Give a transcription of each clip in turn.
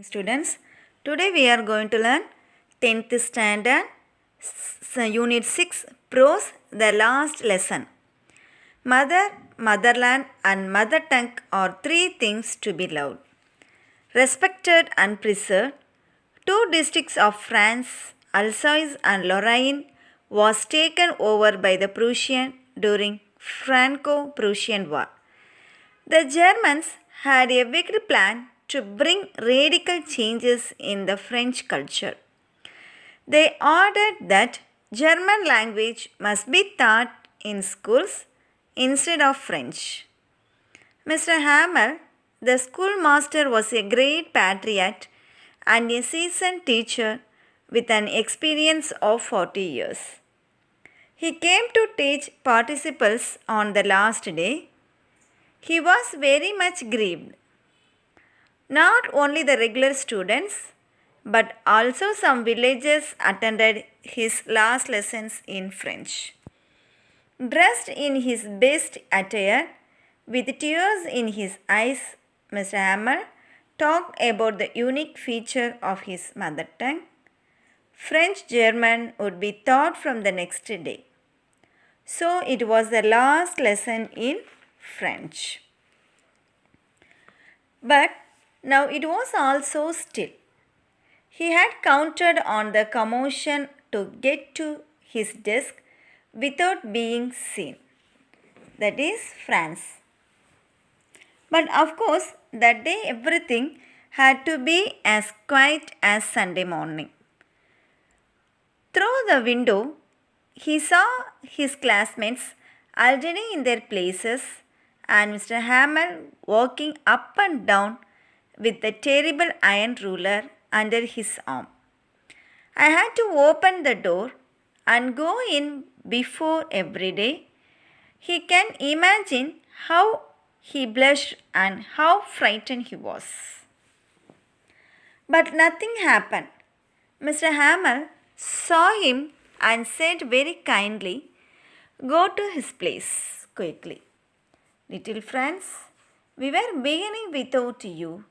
Students, today we are going to learn 10th standard unit 6 prose, the last lesson. Mother, motherland and mother tongue are three things to be loved, respected and preserved. Two districts of France, Alsace and Lorraine, was taken over by the Prussian during Franco-Prussian War. The Germans had a wicked plan to bring radical changes in the French culture. They ordered that German language must be taught in schools instead of French. Mr. Hammer, the schoolmaster, was a great patriot and a seasoned teacher with an experience of 40 years. He came to teach participles on the last day. He was very much grieved. Not only the regular students, but also some villagers attended his last lessons in French. Dressed in his best attire, with tears in his eyes, Mr. Hammer talked about the unique feature of his mother tongue. French German would be taught from the next day. So it was the last lesson in French. But now it was also still. He had counted on the commotion to get to his desk without being seen. That is France. But of course, that day everything had to be as quiet as Sunday morning. Through the window, he saw his classmates already in their places and Mr. Hammer walking up and down with the terrible iron ruler under his arm. I had to open the door and go in before every day. He can imagine how he blushed and how frightened he was. But nothing happened. Mr. Hammer saw him and said very kindly, "Go to his place quickly. Little Franz, we were beginning without you."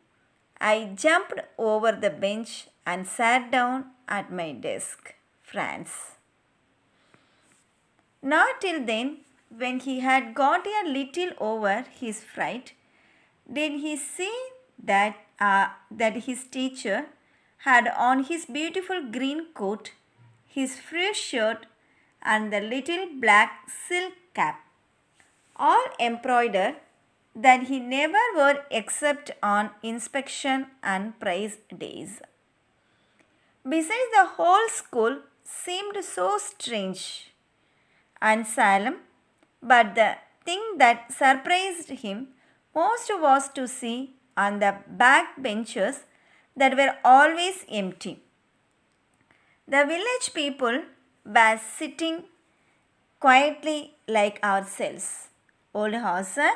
I jumped over the bench and sat down at my desk. Franz. Not till then, when he had got a little over his fright, did he see that his teacher had on his beautiful green coat, his fresh shirt, and the little black silk cap, all embroidered, that he never wore except on inspection and prize days. Besides, the whole school seemed so strange and solemn, but the thing that surprised him most was to see on the back benches that were always empty. The village people were sitting quietly like ourselves. Old Hauser,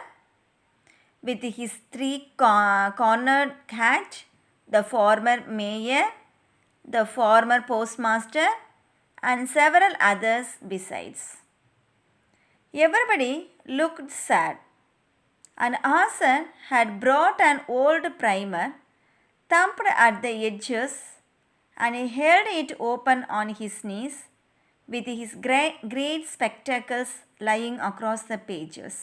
with his three-cornered hat, the former mayor, the former postmaster, and several others besides. Everybody looked sad, and Hauser had brought an old primer, thumped at the edges, and he held it open on his knees with his great spectacles lying across the pages.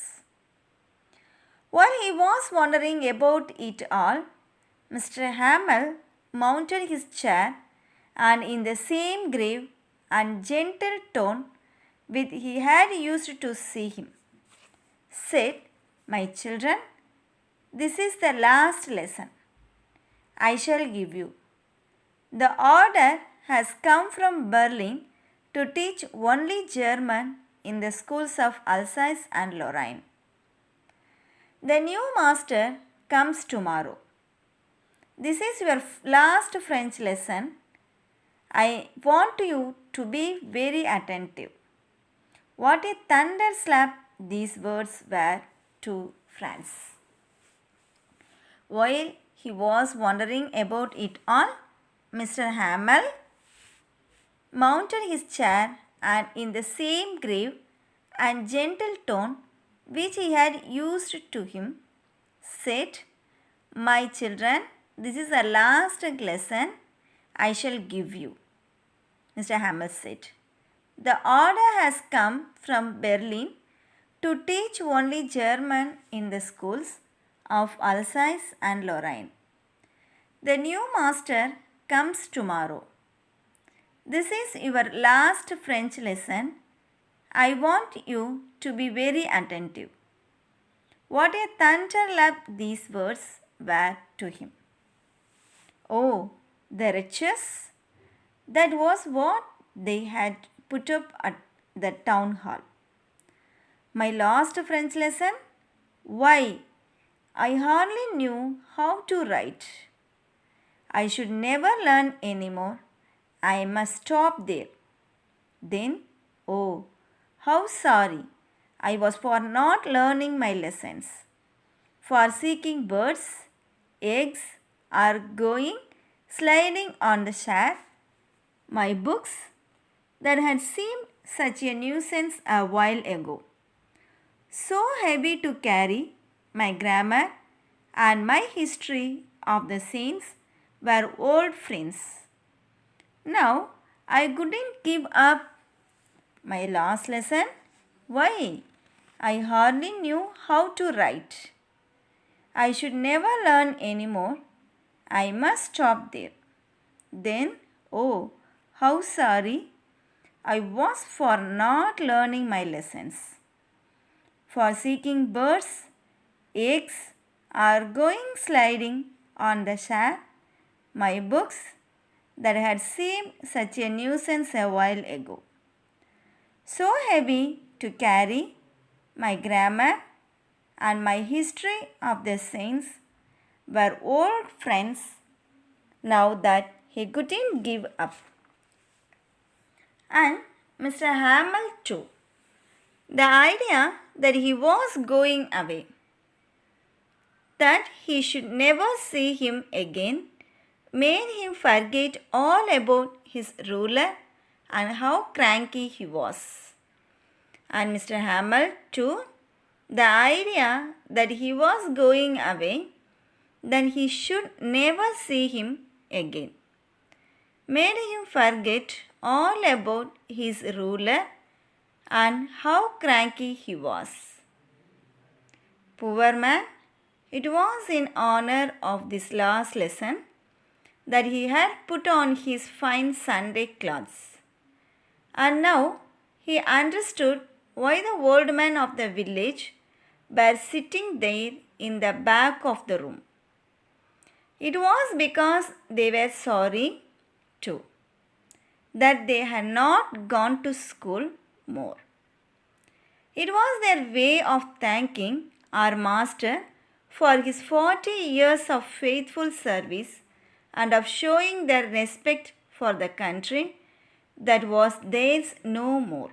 While he was wondering about it all, Mr. Hamel mounted his chair and in the same grave and gentle tone which he had used to see him, said, "My children, this is the last lesson I shall give you. The order has come from Berlin to teach only German in the schools of Alsace and Lorraine. The new master comes tomorrow. This is your last French lesson. I want you to be very attentive." What a thunder slap these words were to Franz. While he was wondering about it all, Mr. Hamel mounted his chair and in the same grave and gentle tone which he had used to him, said, "My children, this is the last lesson I shall give you, Mr. Hamel said. The order has come from Berlin to teach only German in the schools of Alsace and Lorraine. The new master comes tomorrow. This is your last French lesson. I want you to be very attentive. What a thunderclap these words were to him. Oh, the wretches! That was what they had put up at the town hall. My last French lesson? Why, I hardly knew how to write. I should never learn any more. I must stop there. Then, oh, how sorry I was for not learning my lessons, for seeking birds, eggs, or going sliding on the chair. My books that had seemed such a nuisance a while ago, so heavy to carry, my grammar and my history of the saints were old friends. Now I couldn't give up my last lesson. Why? I hardly knew how to write. I should never learn any more. I must stop there. Then, oh, how sorry I was for not learning my lessons, for seeking birds, eggs, or going sliding on the chair, my books that had seemed such a nuisance a while ago, so heavy to carry, my grammar and my history of the saints were old friends now that he couldn't give up. And Mr. Hamel too. The idea that he was going away, that he should never see him again, made him forget all about his ruler and how cranky he was. And Mr. Hamel too, the idea that he was going away, that he should never see him again, made him forget all about his ruler and how cranky he was. Poor man, it was in honor of this last lesson that he had put on his fine Sunday clothes. And now he understood why the old men of the village were sitting there in the back of the room. It was because they were sorry too that they had not gone to school more. It was their way of thanking our master for his 40 years of faithful service and of showing their respect for the country that was theirs no more.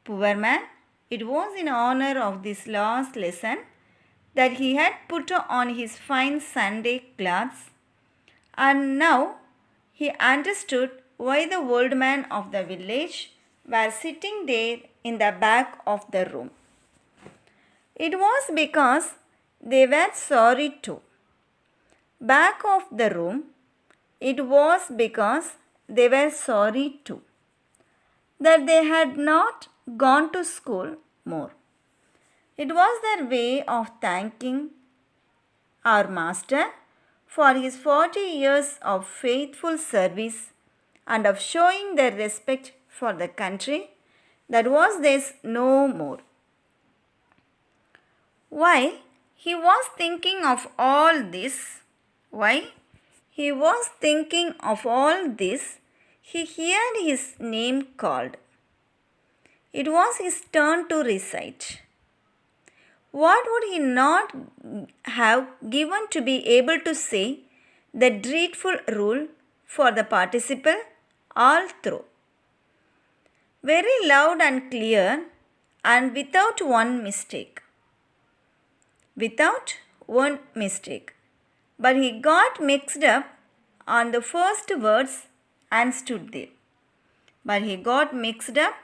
Poor man, it was in honor of this last lesson that he had put on his fine Sunday clothes, and now he understood why the old men of the village were sitting there in the back of the room. It was because they were sorry too. Back of the room, it was because they were sorry too that they had not gone to school more. It was their way of thanking our master for his 40 years of faithful service and of showing their respect for the country that was theirs no more. Why he was thinking of all this? Why he was thinking of all this? He heard his name called. It was his turn to recite. What would he not have given to be able to say the dreadful rule for the participle all through? Very loud and clear and without one mistake. Without one mistake. But he got mixed up on the first words and stood there. But he got mixed up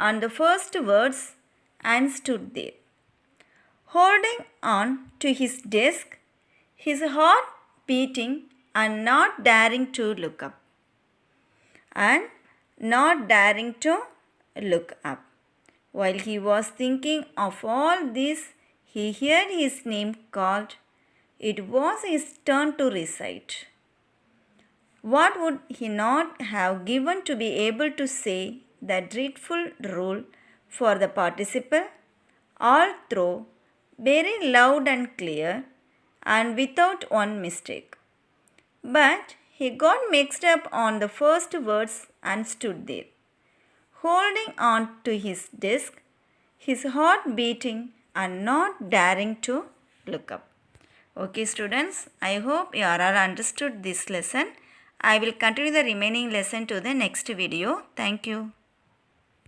on the first words and stood there. Holding on to his desk, his heart beating and not daring to look up. And not daring to look up. While he was thinking of all this, he heard his name called. It was his turn to recite. What would he not have given to be able to say that dreadful rule for the participle, all through, very loud and clear, and without one mistake? But he got mixed up on the first words and stood there, holding on to his desk, his heart beating and not daring to look up. Okay, students, I hope you are all understood this lesson. I will continue the remaining lesson to the next video. Thank you.